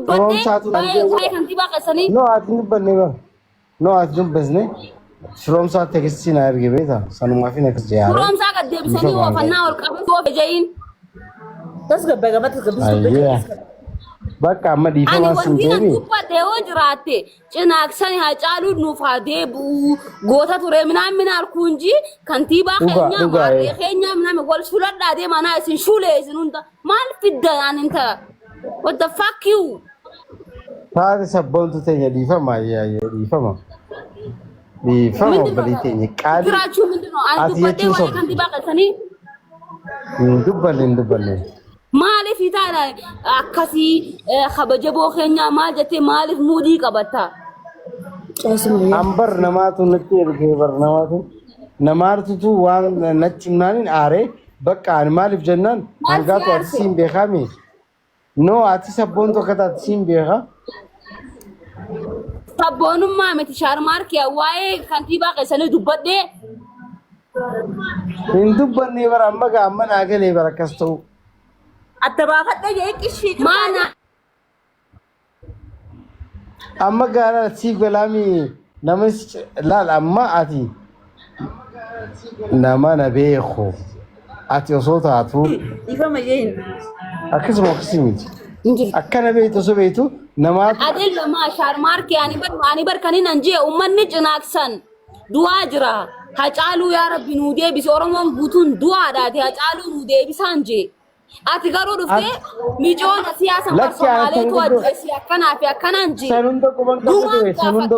from South no I think but never no I think business from South Texas in Argibeta sanuma fi next year from Saga Debsani of an hour coming to Jane. That's the bag of the baka amma di fa Ani sun wanti nan jebe dubba de hojrate cinaksani hacalu nufa debu gota ture minal kunji kantiba kenya ma kenya minam gol sulada de mana isin shule isin unda mal fidda aninta what the fuck you Fare sabbonto tenya di fa ma ya di fa ma bali tenya kali kirachu mindino an dubba de wala kantiba kasani dubbalin Malif itana akasi khabajabo kenya mal jate malif mudi qabata ambar namatu natti erge bar namartu tu wan nachimnanin are baka an malif jannan angatu atsim be khami no ati sabbonto kata atsim be kha sabbonum ma meti sharmar kiya wae kantiba kasane dubbade indubbanni bar amma ga amma nagale barakasto التباخد ده يكشي mana amma gara ci galami namis lal amma ati nama na beekho ati osota atu يفهم جين akismo kisimiti akkana beeto so beetu nama adil ma sharmar ki ani bar kanin anje ummanni jinaksan du'a jira hacalu ya rabbi nu de bis oromon butun du'a dati hacalu nu de bisanje ati garo dufte mijoona siyasa ma somale to adresi akana fi akananje sanundo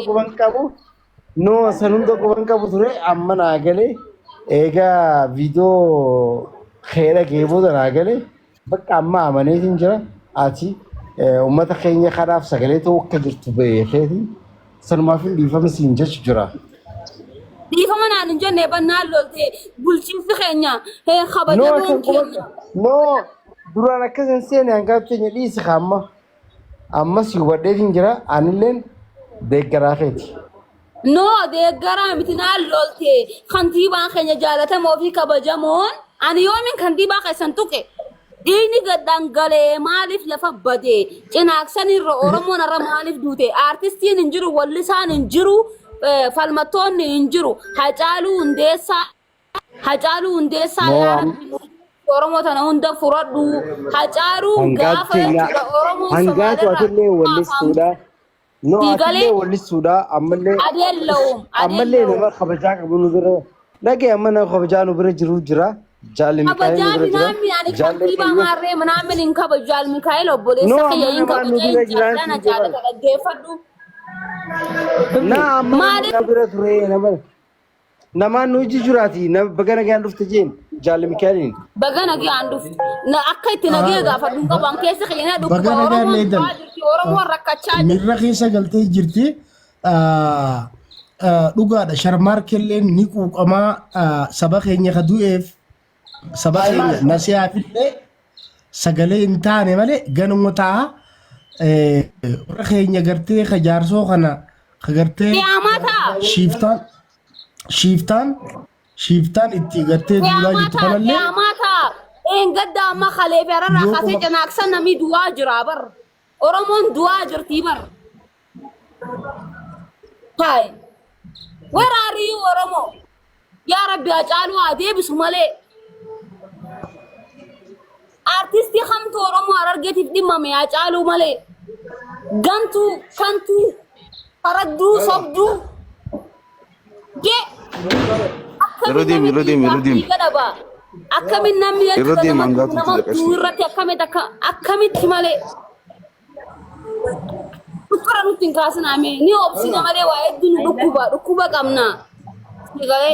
kuban qabu no sanundo kuban qabu ture amma naagale ega video khaira geebo naagale bakka amma amaneetin jira ati ummata keenya kharaaf sagale to akka jirtu beeketi sanuma fi difam sinjech jira difam nan jonne banal lolte bulchin fi kenya he khabada no durana kasan sene angatu nya dis khamma amma si wadedin jira anilen de garafeti no de gara mitinal lolte khantiba kenya jalata mo fi kabajamon ani yomin khantiba kaysantuke dini gadangale malif lafa bade cinaksani oromo na malif dute artistin injiru wallisan injiru falmaton injiru hajalu undesa ya oromo tana hunda furadu hajaru gafa oromo hangatu atille wallisuda no atille wallisuda amalle no khabaja kabunu bire lage amana khabaja no bire jiru jira jal mikael bire jira jal tiba marre manamen inka bajal mikael obole sakiya inka bajal na jala gefadu na amana bire ture namal nama nuji jurati na bagana gan dufte jin jal mikaelin bagana gan dufte na akayte na geega fadu ka banke sakiya du bagana gan ledan oromo rakacha mirra khisa galte jirti duga da sharmar kellen ni ku qama sabakenya khaduef sabakenya nasiya fille sagale intane male ganu muta rakhenya garte khajarso khana khagarte shiftan itti garte duwa jitu kanalle ya mata en gadda ma khale ferara khase janaksan nami duwa jirabar oromon duwa jirti bar hay where are you oromo ya rabbi ajalu ade bismale artisti khamtu oromo arargeti dimma me ajalu male gantu kantu paraddu sabdu ge Irodim. Akamin namni Irodim angatu turati akamit male ukara nutin kasana me ni opsina male wa edun dukuba kamna digale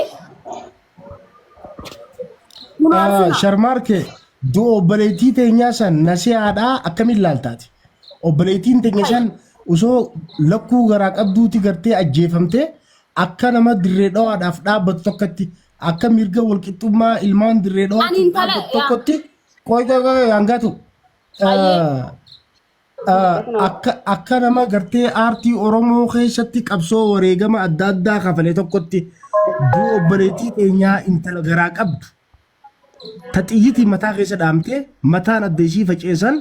sharmarke do obaleeti teenya san nasiyaadha akkamii laaltaati obaleetiin teenya san osoo lakkuu garaa qabduuti gartee ajjeefamte akka nama dirree dhawaadhaaf dhaabbatu tokkotti akka mirga walqixxummaa ilmaan dirree dhawaatti dhaabbatu tokkotti qoy hangatu akka nama gartee aartii oromoo keessatti qabsoo wareegama adda addaa kafalee tokkotti do obaleetii teenyaa intala garaa qabdu ta xiyyitii mataa keessa dhaamtee mataan adda ishii faceessan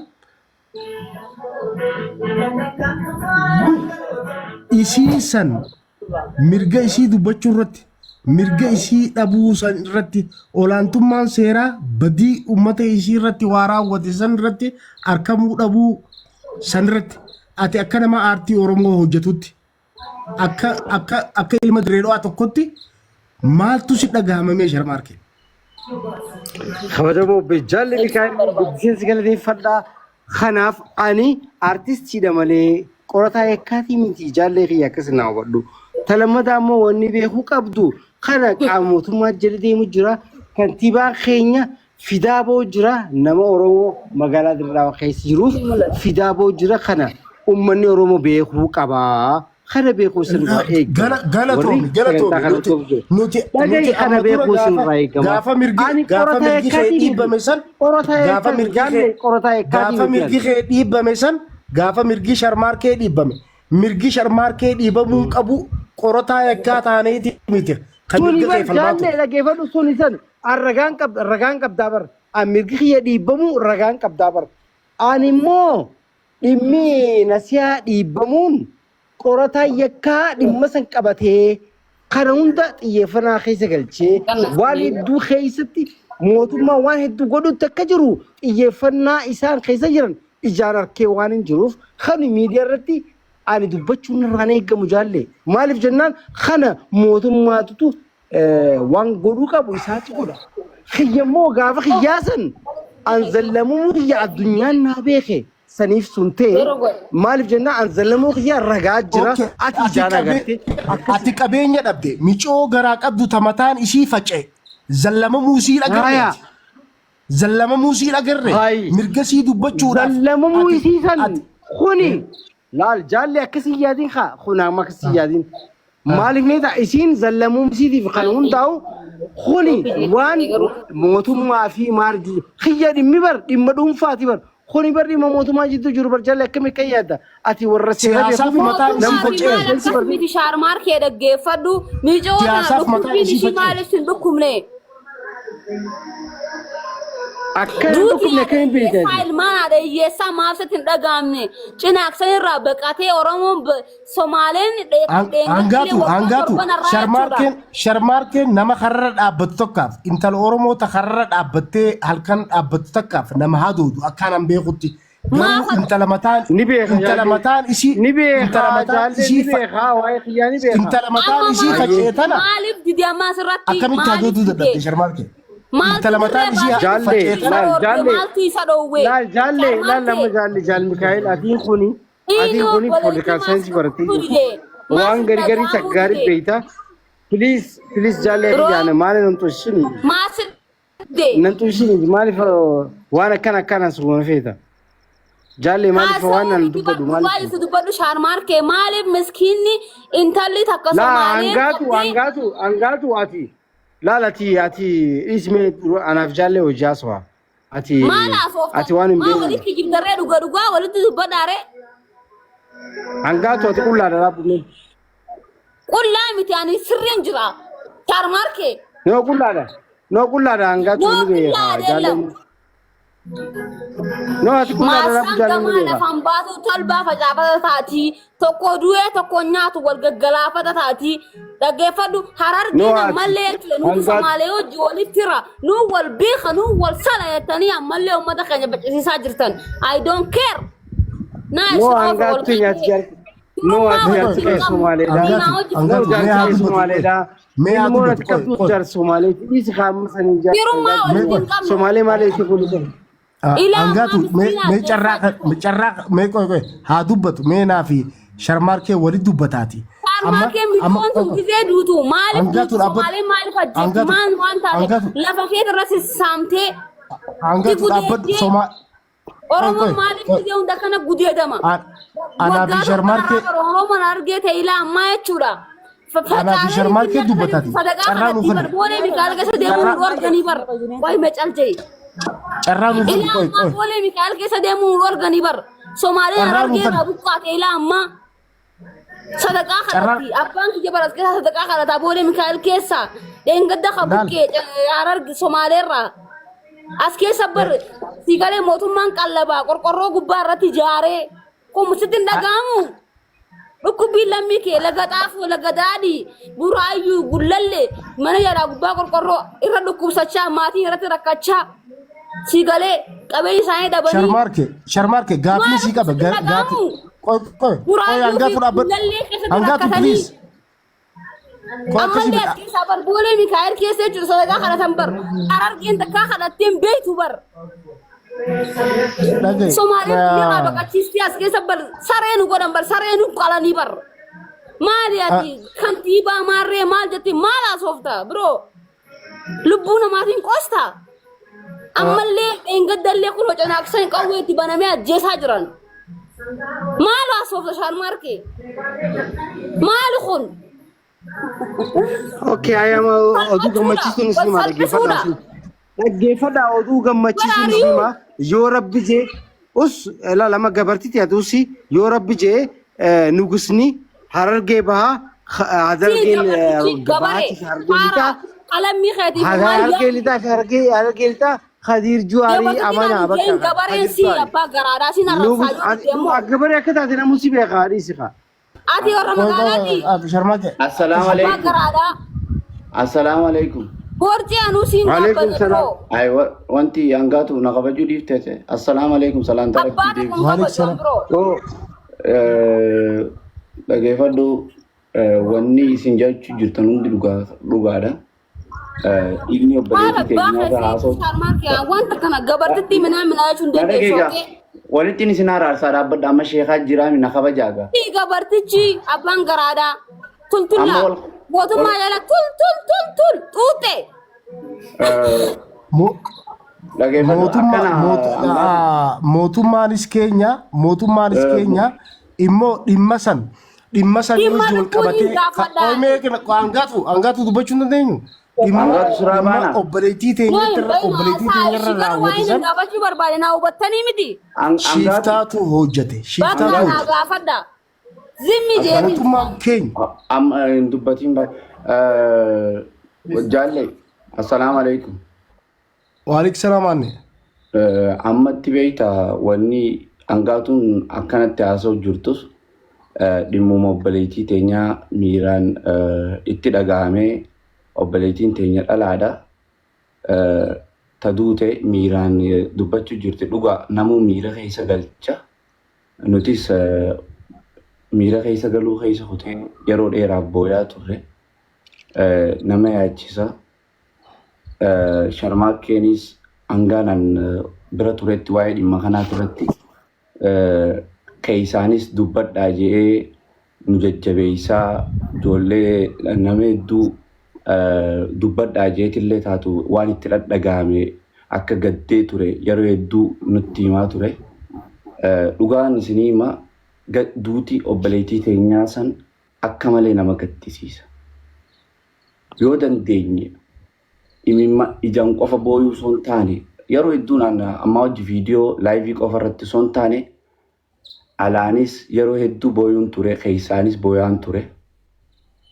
isii san mirga isii dubbachuu irratti mirga isii dhabuu san irratti olaantummaan seeraa badii ummata isii irratti waa raawwate san irratti argamuu dhabuu san irratti ati akka nama aartii Oromoo hojjetutti akka ilma direedhaa tokkotti maaltu si dhagahamame Sharmaarkee? Kabajamo Bejalli Mikaa'el guddiseensi galateeffadhaa. Kanaaf ani artistiidha malee qorataa eekkaatii miti jaallee fi akkas naa hubadhu. Talammata ammoo wanni beekuu qabdu kana qaamootummaa jala deemu jira. Kantiibaan keenya Fidaaboo jira. Nama Oromoo magaalaa Dirree keessa jiruuf Fidaaboo jira. Kana uummanni Oromoo beekuu qabaa. Kana beekuu sirraa eegama. Galatoomii nuti kana beekuu sirraa eegama. Gaafa mirgi kee dhiibame san gaafa mirgi kee dhiibame san gaafa mirgi Sharmaarkee dhiibame mirgi Sharmaarkee dhiibamuu qabu qorataa eeggaa taaneeti miti. Kan mirga kee falmaatu. Dhageeffadhu sun isan ragaan qabdaa bar. Mirgi kiyya dhiibamuu ragaan qabdaa bar. Ani immoo dhimmi nasiyaa dhiibamuun qorataa yakkaa dhimma san qabatee kana hunda xiyyeeffannaa keessa galchee waan hedduu keessatti mootummaa waan hedduu godhutti akka jiru xiyyeeffannaa isaan keessa jiran ijaan arkee waan hin jiruuf kan miidiyaa irratti ani dubbachuun irraan eegamu jaallee maaliif jennaan kana mootummaatutu waan godhuu qabu isaatti godha. Kiyyammoo gaafa kiyyaasan an zallamuu kiyya addunyaan naa beeke. Saniif sun ta'e maaliif jennaan an zallamuu kiyya ragaa jira ati ijaan agarte ati qabeenya dhabde micoo garaa qabdu tamataan ishii faca'e zallamamuu isii dhagarre zallamamuu isii dhagarre mirga isii dubbachuudhaaf zallamamuu isii san kuni laal jaallee akkasii yaadiin haa kunaama akkasii yaadiin maaliif neeta isiin zallamuu isiitiif kan hundaa'u kuni waan mootummaa fi maarji kiyya dhimmi bar dhimma dhuunfaati bar. Kuni barri mootummaa jidduu jiru barjaalee akkamii kan yaadda ati warra seera beekuuf mataan nam faca'e miti Sharmaarkee dhaggeeffadhu miicoona dhukkubbiin ishii maaliif hin dhukkubne akka dhukkubne kan hin beekne ilmaan haadha hiyyeessaa maafsatti hin dhagaamne cinaaqsan irraa baqatee Oromoon Somaaleen hangaatu Sharmaarkeen nama karra dhaabbatu tokkaaf intala Oromoo ta karra dhaabbattee halkan dhaabbatu tokkaaf nama haduudu akkaan an beekutti garuu intala mataan ishii intala mataan ishii faceetana maaliif didi ammaa asirratti akkamitti haduutu dadhabde Sharmaarkee? Intala mataan ishii jaallee nama jaalli Mikaa'el atiin kuni political science barate waan gargari saggaari beeyta please jaallee yaana maali nan tushini maali waan akkana suuna feeta jaallee maali waan nan dubbadu maali dubbadu Sharmaarkee maaliif miskiinni intalli takka Somaalee angaatu ati lalati isme anaaf jaallee hojii aswa ati waan hin beekne walitti jibdarree dhugaa walitti dubbadaare angaatu ati qullaadha raabune qullaa miti ani sirriin jira Sharmaarkee no qullaadha angaatu ni beeka jaallee no ati qullaadha raabu jaallee ni beeka lafaan baatu talbaa facaafata taati tokko du'ee tokko nyaatu wal gaggalaafata taati dhaggeeffadhu harargeen ammallee jechuudha nuti Somaalee hojii walitti jira nu wal beeka nu wal sala jettanii ammallee uummata keenya baccisiisaa jirtan I don't care no angaatu nyaati jaallee no ati Somaalee Somaalee ilmoo ati qabdu jar Somaalee isi qaama sanii jar Somaalee malee isi kulisan Angatu me carraa me koy haa dubbatu me naa fi Sharmaarkee walitti dubbataati. Sharmaarkee miidhaan gisee duutu maaliif Somaalee maaliif ajjeetu maan waan taate lafa keessa irratti saamtee Angatu dhaabbatu Oromoo maaliif gisee hunda kana gudeedama anaa fi Sharmaarkee Oromoon argee ta'e ilaa ammaa jechuudha. Anaa fi Sharmaarkee dubbataati. Carraa nuuf kenna. Boonee Mikaa'el keessa deemuun organii bar wayi meecal jee. Carraa nuuf kenna. Boonee Mikaa'el keessa deemuun organii bar Somaaleen argee irraa buqqaate ilaa ammaa. Sadaqaa kanatti abbaan kiyya baras keessa sadaqaa kanatti boonee Mikaa'el keessa dheengadda kabukkee arargi Somaaleerraa. As keessa bar sigalee mootummaan qallabaa qorqorroo gubbaa irratti ijaaree dhukkubmu sitti hin dhaga'amu. Dhukkubbiin lammii kee laga xaafuu laga daadhii buraayyuu gullallee mana yaalaa gubbaa qorqorroo irra dhukkubsachaa maatii irratti rakkachaa si galee qabeenya isaanii dhabanii. Sharmaarke gaaffii si qaba gaaffii. Qoy hangafu dhaabbatu hangatu please. Ammallee harkisaa bar boolee Mikaa'el keessa jechuudha sadaqa kadhatan bar arargeen takkaa kadhatteen beektu bar. Somaaliin biyya baqachiistii as keessa bar sareenu godhan bar sareenu qalanii bar. Maali ati kantiibaa maarree maal jetti maal haasofta biroo lubbuu namaatiin qoosta. Ammallee engaddallee kun hocanaaqsan qawweetti banamee ajjeesaa jiran. Maal haasofta Sharmaarke? Maali kun? Okay, ayama oduu gammachiisuun isin maal dhaggeeffadhaa oduu gammachiisuun isin maal yoo rabbi jee us lama gabartitti aduusi yoo rabbi jee nugusni harargee bahaa harargeen gabaati harargee litaa Khadir Juari amana bakka gabareen si abbaa garaadhaa sin arrabsaa gabaree akka taate namusi beekaa dhiisi kaa ati warra magaalaati. Sharmaarke. Assalamu alaikum. Borji anu siin gabbatu. Ay wanti angatu nakabaju diftete. Assalamu alaikum salam tarakki. Oh dhaggeeffadhu wanni isin jechuu jirtan hundi dhugaadha. Dhiigni obboleettii keenyaa haasoo. Wanta kana gabartitti minaa jechuun dandeessoo. Walitti isin araarsaa dhaabbadha amma sheekaa jiraa mina kabajaaga. Gabartichi abbaan garaadhaa tultullaa mootummaa jala tuute. Mootummaanis keenya immoo dhimma san yoo qabatee hangatu dubbachuu hin dandeenyu. Dhimma obboleettii teenyarra raawwatan gaafachuu barbaade naa hubattanii miti. Shiftaatu hojjete. Bakka gaafadha. Zimmi jeeti. Mootummaan keenya. Amma hin dubbatiin jaalle. Assalaamu alaikum. Waalaikum salaam anne. Ammatti beekta wanni hangaatuun akkanatti haasa'u jirtus dhimmuma obboleettii teenyaa miiraan itti dhaga'amee obboleettiin teenya dhalaadha. Taduute miiraan dubbachuu jirti dhugaa namuu miira keessa galcha. Nutis miira keessa galuu keessa kutee yeroo dheeraaf booyaa turre. Nama yaachisa. Sharmaakkeenis hangaanan bira turetti waa'ee dhimma kanaa turetti keeysaanis dubbadhaa jedhee nu jajjabeeysaa ijoollee nama hedduu dubbadhaa jeetillee taatu waan itti dhagahame akka gaddee ture yeroo hedduu nutti himaa ture. Dhugaan isinii hima duuti obboleettii teenyaa san akka malee nama gaddisiisa. Yoo dandeenye imimma ijaan qofa booyuu osoo hin taane yeroo hedduun amma hojii viidiyoo laayivii qofa irratti osoo hin taane alaanis yeroo hedduu booyuun ture keeysaanis booyaan ture.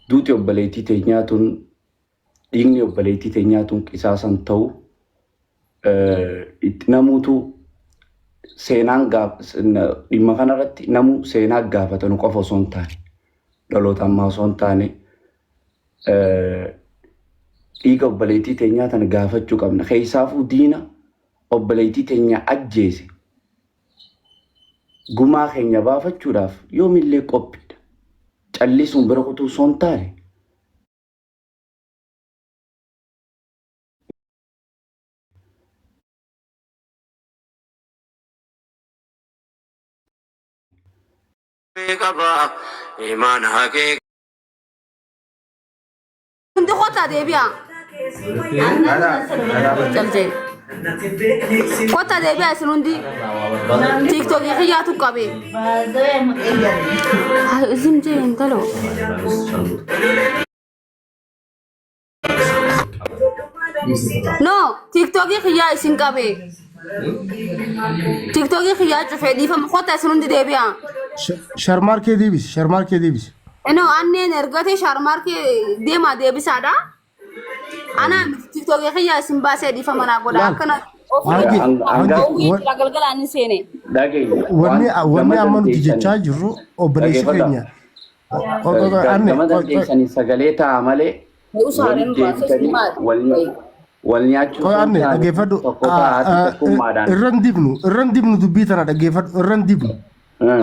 Duuti obboleettii teenyaatuun dhiigni obboleettii teenyaatuun qisaasan ta'u namuutu seenaan dhimma kanarratti namuu seenaa gaafatanu qofa osoo hin taane dhaloota ammaa osoo hin taane dhiiga obboleettii teenyaa tana gaafachuu qabna. Keessaafuu diina obboleettii teenyaa ajjeese gumaa keenya baafachuudhaaf yoomillee qophiidha. Callisuun bira kutuu osoo hin taane Hundi qotaa deebi'a. Jaltee. Qotaa deebi'a isin hundi. Tiiktookii xiyyaatu qabe. Isin jee intalo. No, tiiktookii xiyyaa isin qabe. Tiiktookii xiyyaa cufee dhiifama qotaa isin hundi deebi'a. Sharmaarkee deebisi. No, anneen ergatee Sharmaarkee deemaa deebisaadha. Ana tiktokii xiyyaa isin baasee dhiifama naa godha akkana galgalaan hin seene. wanni amma nuti jechaa jirru obboleessi keenya. Gama dandeessanii sagalee ta'a malee wal nyaachuu dhaggeeffadhu. Irran dibnu dubbii tana dhaggeeffadhu. Irran dibnu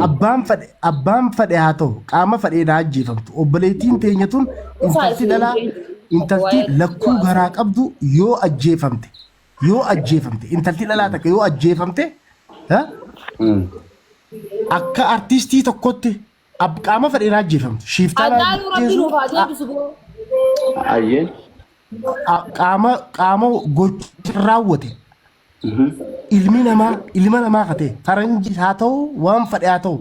abbaan fadhe haa ta'u qaama fadheedhaa ajjeefamtu. Obboleettiin teenya tun intalti lakkuu garaa qabdu yoo ajjeefamte intalti dhalaa takka yoo ajjeefamte akka artistii tokkotti qaama fadheedhaa ajjeefamtu. ayyeen qaama gocha raawwate ilma namaa kate faranjii haa ta'u waan fadhe haa ta'u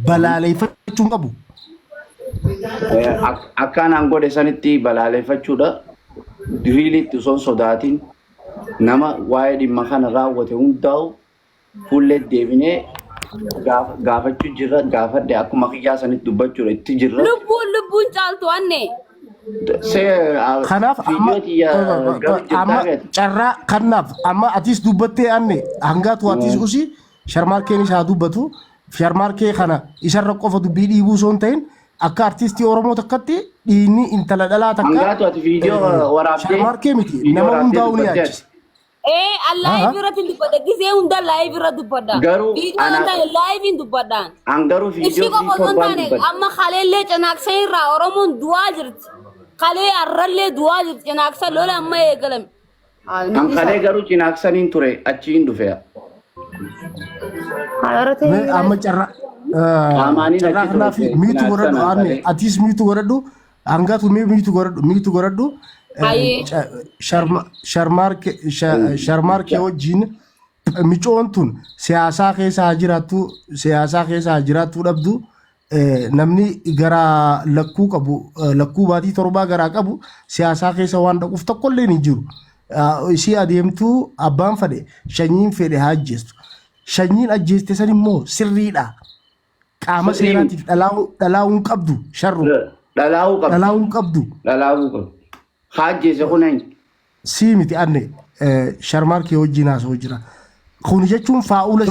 balaaleeffachuun qabu. akkaan godhe sanitti balaaleeffachuudha. Diriilitti osoo sodaatiin nama waa'ee dhimma kana raawwate hundaa'u fuullee deebinee gaafachuu jirra. Gaafadhe akkuma kiyyaa sanitti dubbachuudha itti jirra. Lubbuun caaltu anne. Kanaaf amma atis dubbattee anne hangaatu atis usi sharmaarkeen isaa dubbatu. Sharmaarkee kana isarra qofa dubbii dhiibuu osoo hin ta'in akka artistii Oromoo takkatti dhiinni intala dhalaa takka. Hangaatu ati viidiyoo waraabdee. Sharmaarkee miti nama hundaa'u ni yaachisa. Allah ibirratti dubbadha. Gisee hunda live irra dubbadha. Viidiyoo hunda live hin dubbadhaan. Angaruu viidiyoo ibsi qofa osoo hin taane amma kaleellee cinaaksee irraa Oromoon du'aa jirti. Kalee arrallee du'aa jirti cinaaksa lola amma eegalame. An kalee garuu cinaaksaniin ture achiin dhufeera. Amma carraa kanaaf miitu godhadhu aanne atis miitu godhadhu hangaatu miitu godhadhu sharmaarkee wajjin micoon tun siyaasaa keessa jiraattuu dhabdu namni gara lakkuu qabu lakkuu baatii torbaa garaa qabu siyaasaa keessa waan dhaquuf tokkollee hin jiru. Ishii adeemtuu abbaan fedhe shanyiin fedhe haa ajjeestu. Shanyiin ajjeeste san immoo sirriidha. Qaama seeraatiif dhalaa'uun qabdu sharru. Dhalaa'uun qabdu. Haa ajjeese kunan. Sii miti anne sharmaarkee wajjin haasa'u jira. Kun jechuun faa'ula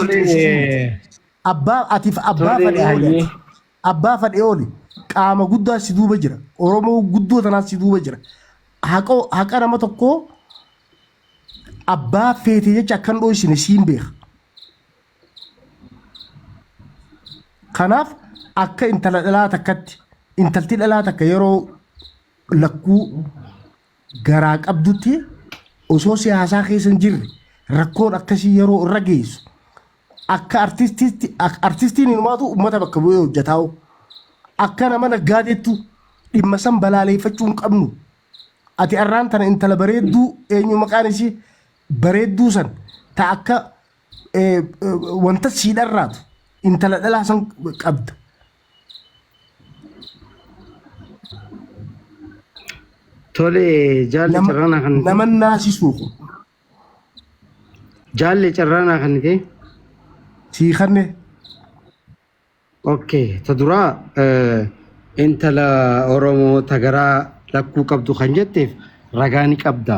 abbaa fedhe ooli qaama guddaa si duuba jira. Oromoo guddoo tanaas si duuba jira. Haqa nama tokkoo abbaa feete jecha akkan dho'isine siin beeka. Kanaaf akka intala dhalaa takkatti intalti dhalaa takka yeroo lakkuu garaa qabdutti osoo siyaasaa keessa hin jirre rakkoon akkasii yeroo irra geessu akka artistiin hinumaatu uummata bakka bu'ee hojjetaa'u akka nama naggaadeettu dhimma san balaaleeffachuu hin qabnu. Ati arraan tana intala bareedduu eenyu maqaan isii bareedduu san ta akka wanta siidharraatu intala dhalaa san qabda. Tole jaalle carraanaa kan nama naasisuu jaalle carraanaa kan ta'e sii kanne. Okay, ta duraa intala Oromoo tagaraa lakkuu qabdu kan jetteef ragaa ni qabda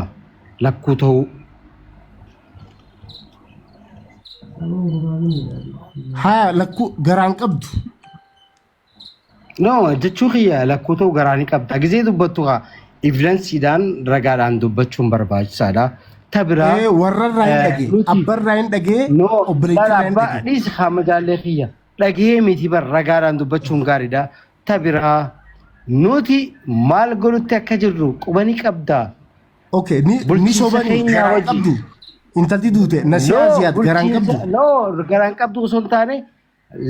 lakkuu ta'uu. Haa lakkuu garaan qabdu. No, jechuu kiyya lakkuu ta'uu garaa ni qabda. Gizee dubbattu haa evidensiidhaan ragaadhaan dubbachuun barbaachisaadha. Ta biraa warra irraa hin dhagee abbarraa hin dhagee obboleettii hin dhagee. Dhiisi haama jaallee kiyya dhagee miti bar ragaadhaan dubbachuun gaariidha. Ta biraa nuti maal godhutti akka jirru qubanii qabda. Okay, ni sobanii garaan qabdu. Intalti duute nasiyaa ziyaad garaan qabdu. No, garaan qabdu osoo hin taane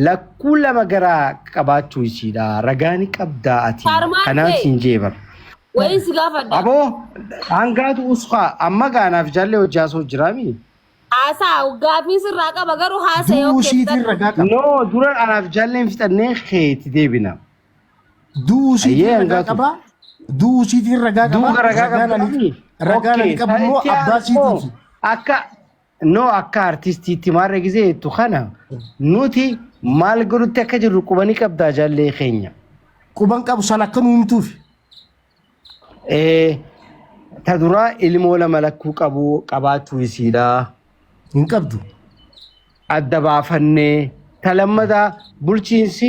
lakkuu lama garaa qabaachuu isiidha. Ragaan qabda ati. Kanaaf siin jeebar. Wayin si gaafadha. Aboo hangaatu usqa amma gaanaaf jaallee hojii haasoo jiraami. Haasaa gaaffiin sirraa qaba garuu haasa yoo Duusiitiin ragaa qaba. No, dura anaaf jaalleen fixannee keeti deebina. Duusiitiin ragaa qaba. Duusiitiin ragaa qaba. Duuga ragaa qaba. Ragaan ani qabu immoo abbaa siitiiti. Akka artistiitti maarree gizee jettu kana nuti maal godhutti akka jirru qubanii qabdaa jaallee keenya. Quban qabu san akka nu himtuufi. Ta duraa ilmoo lama lakkuu qabaachuu isiidha. hin qabdu. adda baafannee talammada bulchiinsi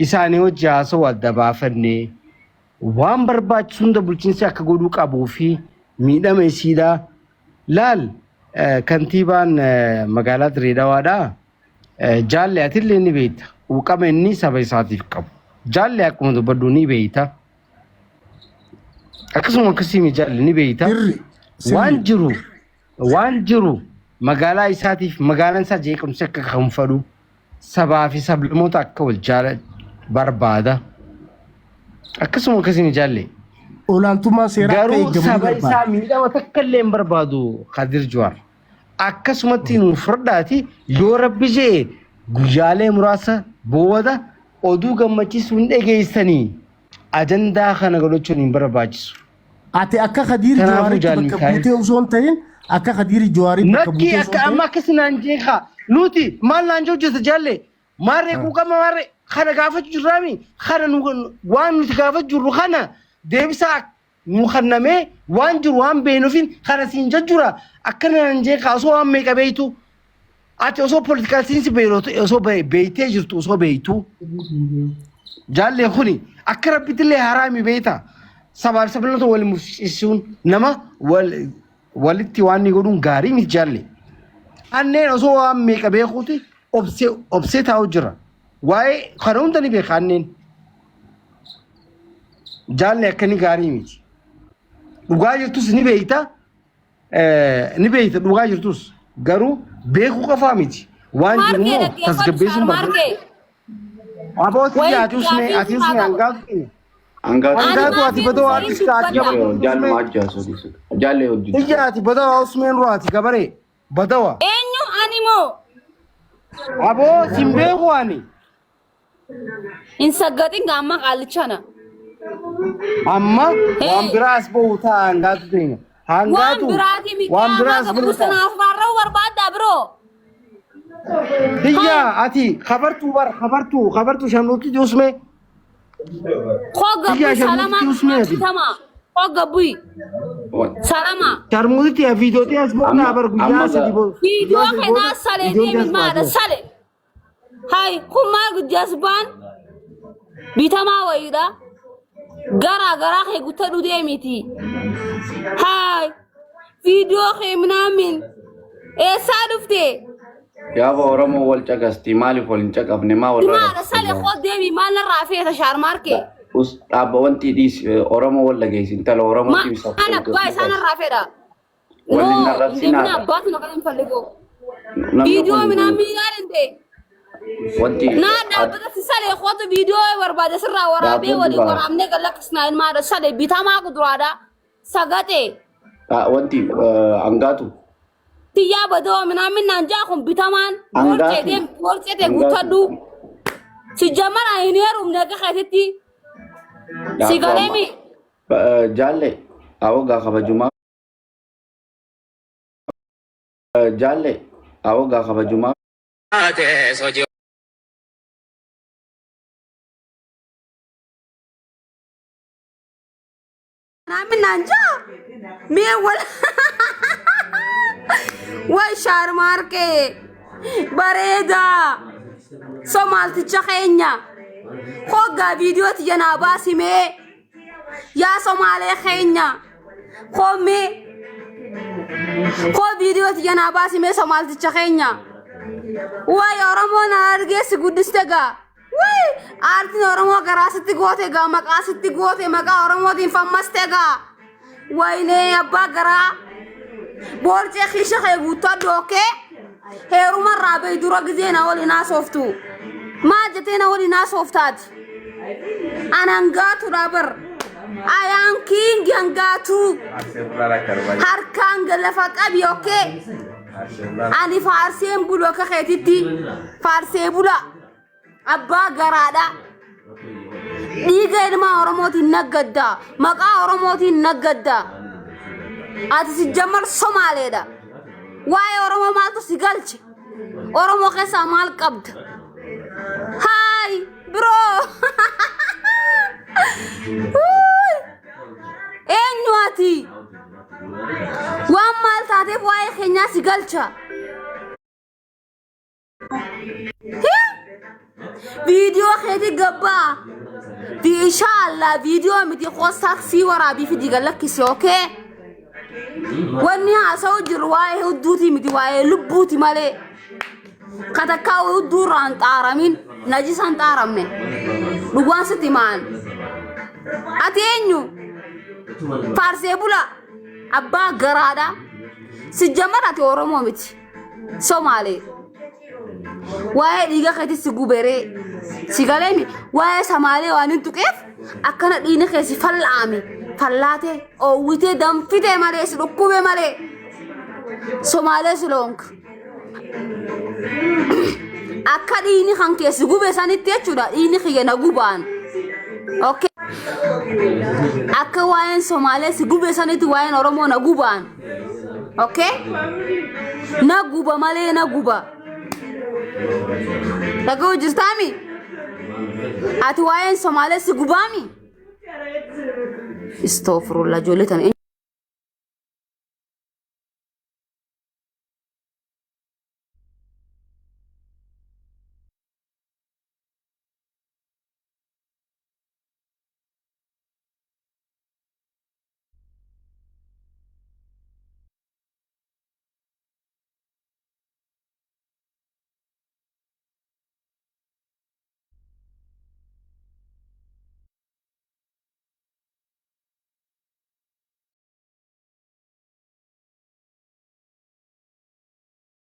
isaanii hojii haasa'u adda baafannee waan barbaachisu hunda bulchiinsi akka godhuu qabuu fi miidhama isiidha. Laal kantiibaan magaalaa Direedawaadha. Jaalle atillee ni beekta. Uqama inni saba isaatiif qabu. Jaalle akkuma dubbaddu ni beekta. Akkasuma akkasii jaalle ni beekta. Waan jiru magaalaa isaatiif magaalaan isaa jeequmsi akka kan fadhu sabaa fi sablamoota akka wal jaalatu barbaada. Akkasuma akkasii jaalle. Olaantummaa seeraa akka garuu eegamu saba isaa miidhama takka illee hin barbaadu Kadir Jawaar. Akkasumatti nuun furdaati yoo rabbi jee guyyaalee muraasa booda oduu gammachiisu hin dhageessanii ajandaa kana godhachuun hin barbaachisu. Ati akka Kadir Jawaaritti bakka buutee osoo hin ta'in akka Kadir Jawaaritti bakka Nakki buutee osoo akka hin amma akkasinaan jeeqa nuti maal naan hojjeta jaalle maarree quuqama maarree kana gaafachuu jirraami kana waan nuti gaafachuu jirru kana deebisaa nu kannamee waan jiru waan beenuufin kana siin jajjura akkanaan jeeqa osoo waan meeqa beeytu ati osoo politikaal siinsi beeyrotu osoo beeytee jirtu osoo beeytu jaalle kuni akka rabbitillee haraami beeyta sabaaf sablamoota wal mufsiisuun nama walitti waan ni godhuun gaarii miti jaalle anneen osoo waan meeqa beekuuti obsee taa'u jira waa'ee kana hunda ni beeka anneen jaalle akkani gaarii miti dhugaa jirtus ni beeyta dhugaa jirtus garuu beekuu qofaa miti waan jiru immoo tasgabbeessuun barbaada. Abooti ati usme angaatu ati badoo ati ati jaalle majjaaso jaalle hojii ija ati badoo usmeen ruwaati gabaree badawa Eenyu animoo aboo simbeeku ani hin saggatin gaamma qaalichana. amma waan biraas ba'u ta'a hangaatu teenya hangaatu waan biraas ba'u ta'a. Sanaaf barruu barbaadda biroo. Ija ati kabartuu shamluutti usme Hogga Ija bui salama shamluutti usme ati tama. Hogga bui salama. sharmuutti viidooti as ba'u naa bar guyyaa sadi ba'u. Video kana sale deemin maada sale. Hai kummaa gujjasbaan bitamaa wayiidha. Gara kee gutta dhudee miti. Hai video kee minaamin eessaa dhuftee? yaaba Oromoo wal caqasti maaliif wal hin caqafne maa wal Maada sale koo deemi maal narraa feeta shaarmaarkee? dhaabba wanti dhiis Oromoo wal dhageessin tala Oromoo timsa Ana abbaa isaa narraa feeta. Waliin No, narrabsinaa. indemina abbaatu na kan hin falligo. Video minaamin yaalinte. wanti Naa dhaabbata si salee kootu viidiyoo barbaade sirraa waraabee walii waraabnee galakkisnaa ilmaadha salee bitamaa kuduraadha sagatee wanti angaatu tiyyaa badoo minaamin naan jaa kun bitamaan Angaatu. borceetee guuttadhu si jammana hin heerumne akka keetitti si galeemi jaalle awogaa kabajumaa jaalle awogaa kabajumaa minaamin naan jaa mee wal way shaarmaarkee bareedaa somaalticha keenya hoggaa viidiyooti janaa baasimee yaa somaalee keenya hommee koo viidiyooti janaa baasimee somaalticha keenya way oromoo na argeessi guddiste gaa way aartiin oromoo garaasitti goote gaa maqaasitti goote maqaa oromootiin fammaste gaa waynee abbaa garaa boorcee kiisha kee guuttaa dookee heerumarraa bee dura gizee na waliin haasoftu maa jetee na waliin haasoftaati an hangaatuudha bar ayaan kiingi hangaatu harkaan lafa qabi ookee ani faarseen bulu akka keetitti faarsee bula abbaa garaadha dhiiga ilmaa oromootiin naggadda maqaa oromootiin naggadda ati si jammar somaaleedha waa'ee oromoo maaltu si galche oromoo keessaa maal qabda haay biroo eenyu ati waan maal taateef waa'ee keenyaa si galcha keeti gabbaa. Inshallah video miti qosaksi warabi fi digalakkisi okay. Wanni haasa'u jiru waa'ee hudduuti miti waa'ee lubbuuti malee. Katakkaa hudduurraan xaaramin najisaan xaaramne. Dhugaan sitti maan. Ati eenyu? Faarsee bula. Abbaa garaadha. Si jammata ati Oromoo miti. Somaalee. Waa'ee dhiiga keetii si guberee. Si galeemi waa'ee Somaalee waan hin tuqeef akkana dhiini keessi fallaame. Fallaate oowwitee danfitee malee si dhukkube malee. Somaalee silonk. Akka dhiini kan keessi gube sanitti jechuudha dhiini kiyya na gubaan. Okay. Akka waa'een Somaalee si gube sanitti waa'een Oromoo na gubaan. Okay? Na guba malee na guba. Dhaga'uu jirtaami? Ati waa'een Somaalee si gubaami? Astaghfirullah ijoollee tana.